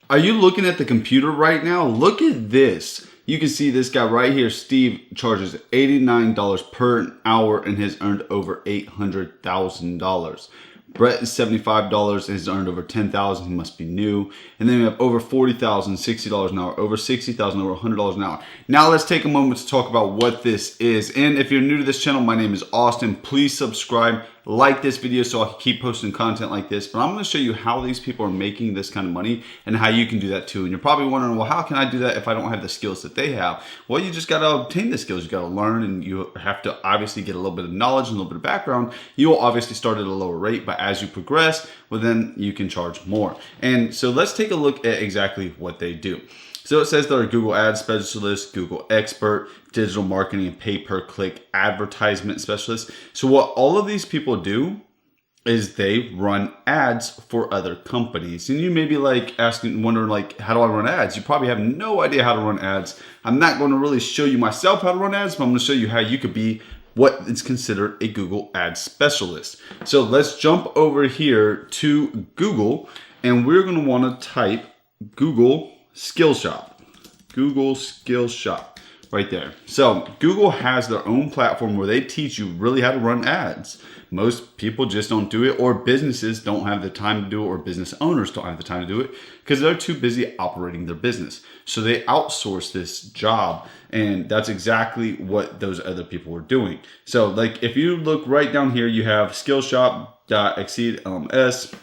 Are you looking at the computer right now? Look at this. You can see this guy right here, Steve, charges $89 per hour and has earned over $800,000. Brett is $75 and has earned over $10,000. He must be new. And then we have over $40,000, $60 an hour, over $60,000, over $100 an hour. Now let's take a moment to talk about what this is. And if you're new to this channel, my name is Austin. Please subscribe, like this video so I can keep posting content like this. But I'm going to show you how these people are making this kind of money and how you can do that too. And you're probably wondering, well, how can I do that if I don't have the skills that they have? Well, you just got to obtain the skills. You got to learn, and you have to obviously get a little bit of knowledge and a little bit of background. You will obviously start at a lower rate, but as you progress, well, then you can charge more. And so let's take a look at exactly what they do. So it says they're a Google Ads specialist, Google expert, digital marketing and pay-per-click advertisement specialist. So what all of these people do is they run ads for other companies. And you may be like wondering like, how do I run ads? You probably have no idea how to run ads. I'm not going to really show you myself how to run ads, but I'm going to show you how you could be what is considered a Google Ads specialist. So let's jump over here to Google, and we're going to want to type Google Skills Shop. Google Skills Shop right there. So Google has their own platform where they teach you really how to run ads. Most people just don't do it, or businesses don't have the time to do it, or business owners don't have the time to do it because they're too busy operating their business. So they outsource this job, and that's exactly what those other people were doing. So like if you look right down here, you have Skillshop.exceed LMS.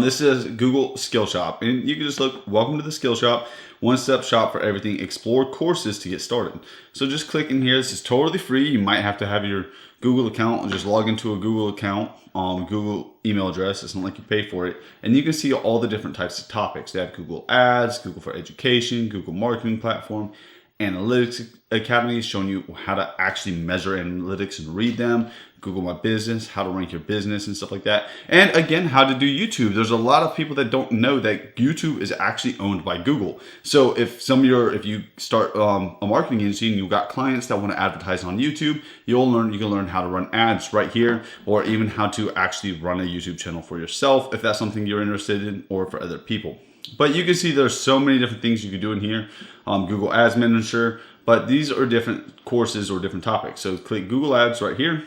This is Google Skill Shop, and you can just look, welcome to the Skill Shop, one-step shop for everything, explore courses to get started. So just click in here. This is totally free. You might have to have your Google account and just log into a Google account, Google email address. It's not like you pay for it. And you can see all the different types of topics. They have Google Ads, Google for Education, Google Marketing Platform, Analytics Academy showing you how to actually measure analytics and read them, Google My Business, how to rank your business and stuff like that. And again, how to do YouTube. There's a lot of people that don't know that YouTube is actually owned by Google. So if you start a marketing agency and you've got clients that want to advertise on YouTube, you can learn how to run ads right here, or even how to actually run a YouTube channel for yourself if that's something you're interested in, or for other people. But you can see there's so many different things you can do in here. Google Ads Manager, but these are different courses or different topics. So click Google Ads right here.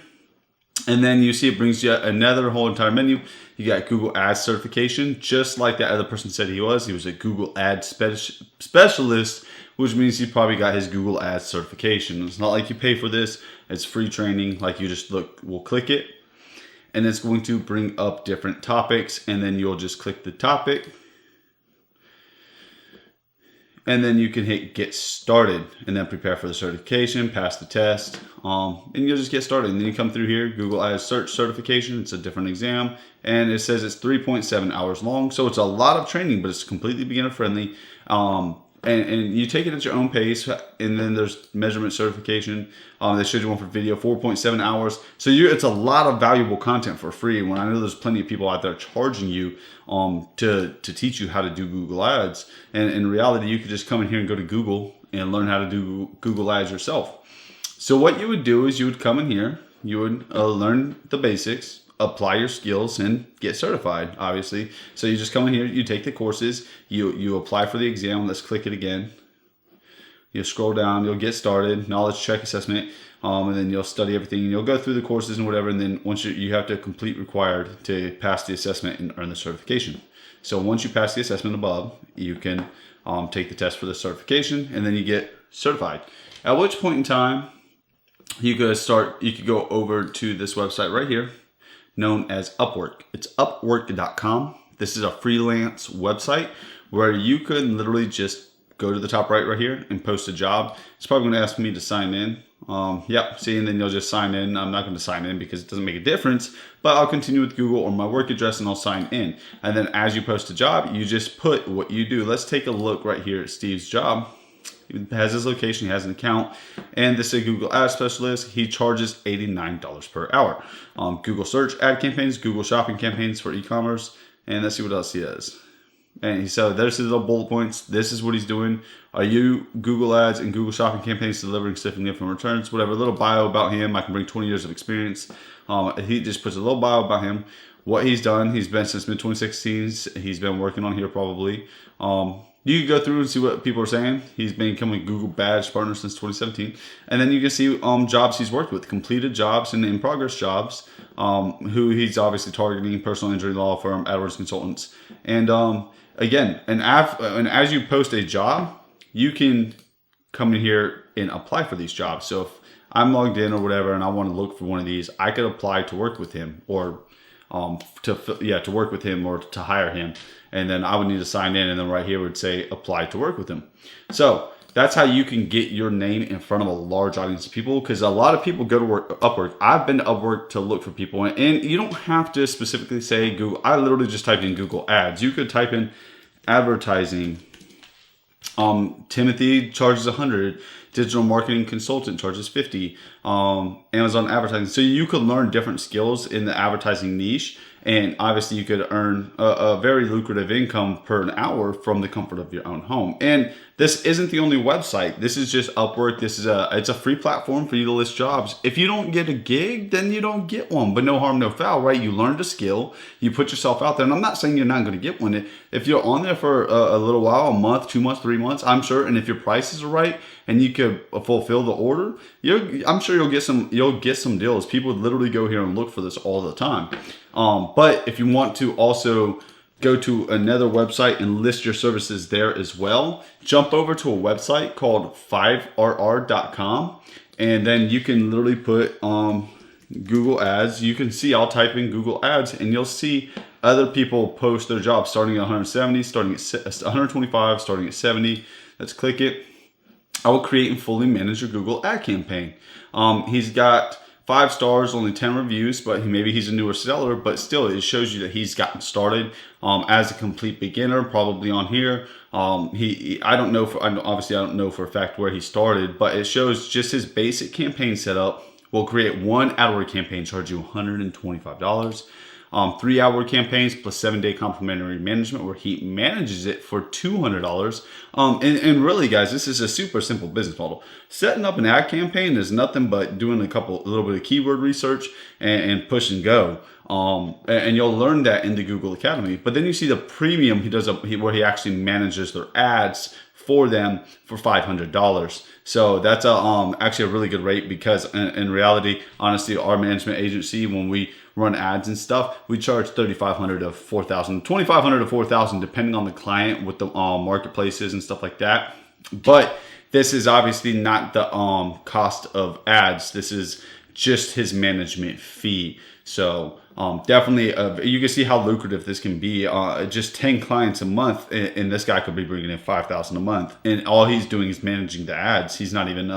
And then you see it brings you another whole entire menu. You got Google Ads certification, just like that other person said he was. He was a Google Ads specialist, which means he probably got his Google Ads certification. It's not like you pay for this. It's free training. Like you just we'll click it, and it's going to bring up different topics, and then you'll just click the topic. And then you can hit get started and then prepare for the certification, pass the test, and you'll just get started. And then you come through here, Google Ads Search Certification. It's a different exam, and it says it's 3.7 hours long. So it's a lot of training, but it's completely beginner friendly. And you take it at your own pace. And then there's measurement certification. They showed you one for video, 4.7 hours. So it's a lot of valuable content for free. When I know there's plenty of people out there charging you to teach you how to do Google Ads. And in reality, you could just come in here and go to Google and learn how to do Google Ads yourself. So what you would do is you would come in here, you would learn the basics, apply your skills, and get certified, obviously. So you just come in here, you take the courses, you apply for the exam. Let's click it again. You'll scroll down, you'll get started, knowledge check assessment, and then you'll study everything, and you'll go through the courses and whatever, and then once you have to complete required to pass the assessment and earn the certification. So once you pass the assessment above, you can take the test for the certification, and then you get certified. At which point in time, you could go over to this website right here, known as Upwork. It's upwork.com. This is a freelance website where you could literally just go to the top right here and post a job. It's probably going to ask me to sign in. See, and then you'll just sign in. I'm not going to sign in because it doesn't make a difference, but I'll continue with Google or my work address and I'll sign in. And then as you post a job, you just put what you do. Let's take a look right here at Steve's job. He has his location, he has an account, and this is a Google Ads Specialist. He charges $89 per hour. Google Search ad campaigns, Google Shopping campaigns for e-commerce, and let's see what else he does. And so there's his little bullet points. This is what he's doing. Are you Google Ads and Google Shopping campaigns delivering significant returns? Whatever, little bio about him. I can bring 20 years of experience. He just puts a little bio about him. what he's done. He's been since mid-2016. He's been working on here probably. You can go through and see what people are saying. He's been becoming a Google Badge partner since 2017. And then you can see jobs he's worked with, completed jobs and in-progress jobs, who he's obviously targeting, personal injury law firm, AdWords consultants. And again, and as you post a job, you can come in here and apply for these jobs. So if I'm logged in or whatever and I want to look for one of these, I could apply to work with him or to work with him or to hire him. And then I would need to sign in, and then right here would say apply to work with him. So that's how you can get your name in front of a large audience of people, because a lot of people go to Upwork. I've been to Upwork to look for people, and you don't have to specifically say Google. I literally just typed in Google Ads. You could type in advertising. Timothy charges 100. Digital marketing consultant charges 50. Amazon advertising. So you could learn different skills in the advertising niche, and obviously you could earn a very lucrative income per hour from the comfort of your own home. And this isn't the only website. This is just Upwork. It's a free platform for you to list jobs. If you don't get a gig, then you don't get one. But no harm, no foul, right? You learned a skill. You put yourself out there. And I'm not saying you're not going to get one. If you're on there for a little while, a month, 2 months, 3 months, I'm sure. And if your prices are right and you could fulfill the order, I'm sure you'll get some deals. People literally go here and look for this all the time. But if you want to also go to another website and list your services there as well, jump over to a website called 5rr.com, and then you can literally put Google Ads. You can see, I'll type in Google Ads and you'll see other people post their jobs starting at 170, starting at 125, starting at 70. Let's click it. I will create and fully manage your Google ad campaign. He's got 5 stars, only 10 reviews, but maybe he's a newer seller, but still it shows you that he's gotten started as a complete beginner, probably on here. I don't know for a fact where he started, but it shows just his basic campaign setup. Will create one AdWords campaign, charge you $125. 3 AdWords campaigns plus 7-day complimentary management, where he manages it for $200. And really, guys, this is a super simple business model. Setting up an ad campaign is nothing but doing a little bit of keyword research and push and go. And you'll learn that in the Google Academy. But then you see the premium he does where he actually manages their ads for them for $500. So that's actually a really good rate, because in reality, honestly, our management agency, when we run ads and stuff, we charge $3,500 to $4,000, $2,500 to $4,000, depending on the client with the marketplaces and stuff like that. But this is obviously not the cost of ads. This is just his management fee. So definitely, you can see how lucrative this can be. Just 10 clients a month, and this guy could be bringing in $5,000 a month. And all he's doing is managing the ads. He's not even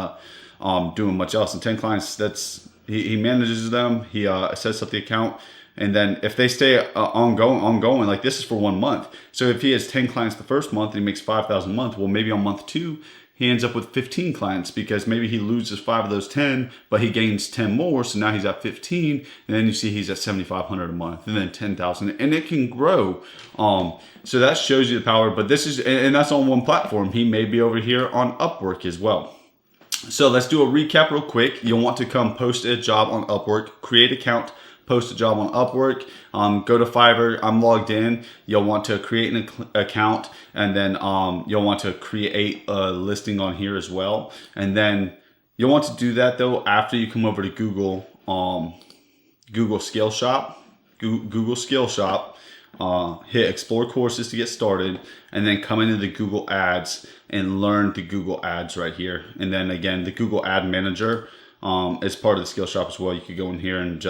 doing much else. And 10 clients, he manages them. He sets up the account. And then if they stay ongoing, like this is for 1 month. So if he has 10 clients the first month and he makes $5,000 a month, well, maybe on month 2, he ends up with 15 clients, because maybe he loses 5 of those 10, but he gains 10 more. So now he's at 15. And then you see he's at $7,500 a month, and then 10,000, and it can grow. So that shows you the power, but and that's on one platform. He may be over here on Upwork as well. So let's do a recap real quick. You'll want to come post a job on Upwork, create an account, post a job on Upwork, go to Fiverr. I'm logged in. You'll want to create an account, and then you'll want to create a listing on here as well. And then you'll want to do that though after you come over to Google Skill Shop, hit Explore Courses to get started, and then come into the Google Ads and learn the Google Ads right here. And then again, the Google Ad Manager is part of the Skill Shop as well. You could go in here and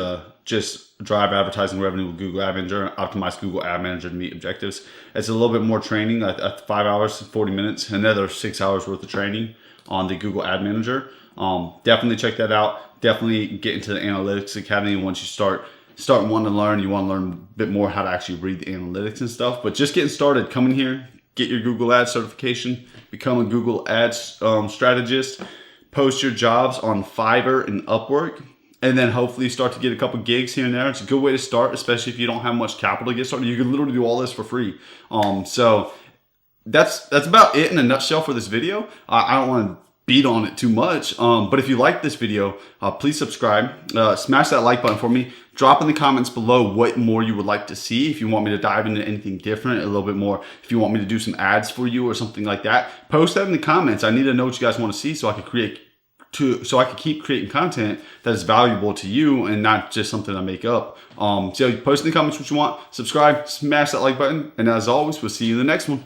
just drive advertising revenue with Google Ad Manager, optimize Google Ad Manager to meet objectives. It's a little bit more training, 5 hours, 40 minutes, another 6 hours worth of training on the Google Ad Manager. Definitely check that out. Definitely get into the Analytics Academy once you start wanting to learn. You want to learn a bit more how to actually read the analytics and stuff. But just getting started, come in here, get your Google Ads certification, become a Google Ads strategist, post your jobs on Fiverr and Upwork, and then hopefully start to get a couple gigs here and there. It's a good way to start, especially if you don't have much capital to get started. You can literally do all this for free. So that's about it in a nutshell for this video. I don't want to beat on it too much. But if you like this video, please subscribe, smash that like button for me. Drop in the comments below what more you would like to see. If you want me to dive into anything different, a little bit more, if you want me to do some ads for you or something like that, post that in the comments. I need to know what you guys want to see so I can keep creating content that is valuable to you and not just something I make up. So post in the comments what you want, subscribe, smash that like button, and as always, we'll see you in the next one.